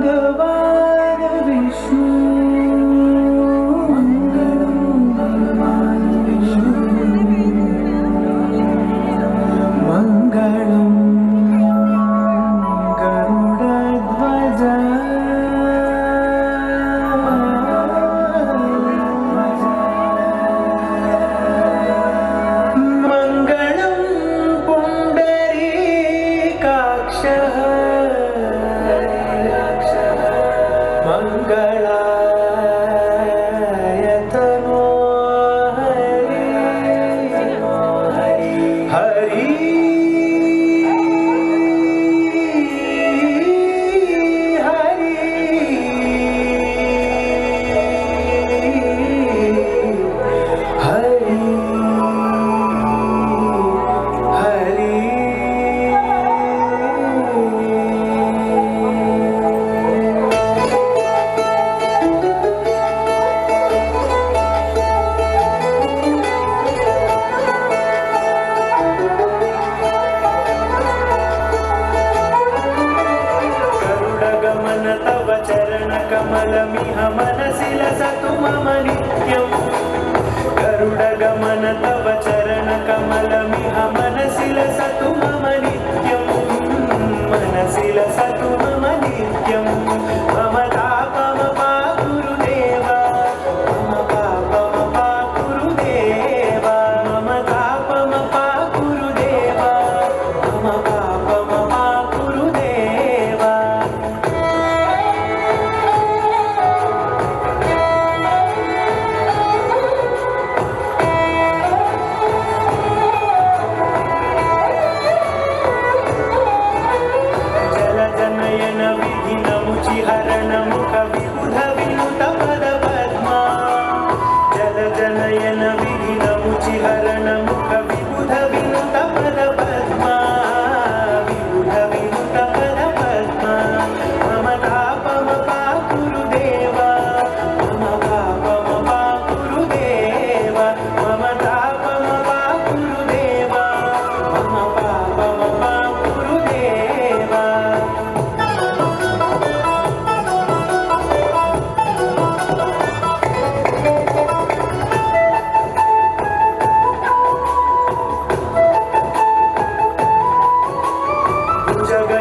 भगवान् विष्णु मङ्गलं भगवान् विष्णु मङ्गलं गरुडध्वज मङ्गलं पुण्डरीकाक्षः मङ्गलायतनो हरि तव चरणकमलमिह मनसि लसतु मम नित्यम् गरुडगमन तव चरणकमलमिह मनसि लसतु मम नित्यम् मनसि लसतु मम नित्यम् मम तापमपा गुरुदेव मम पापमपा गुरुदेव मम तापमपा गुरुदेव मम पापमपा गुरुदेव हरणमुख विबुध विनुत पद पद्मा जलजनयन विघ्नमुचि हरणमुख विबुध विनुत पद पद्मा विबुध विनुत पद पद्मा मम तापमपा गुरुदेव मम पापमपा गुरुदेव मम तापमपा गुरुदेव मम पापमपा गुरुदेव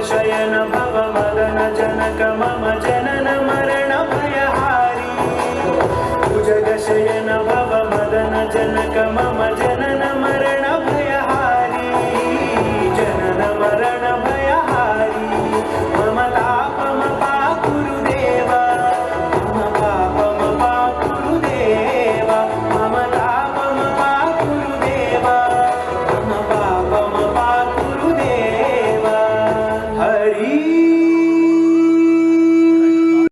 शयन भव मदन जनक मम जय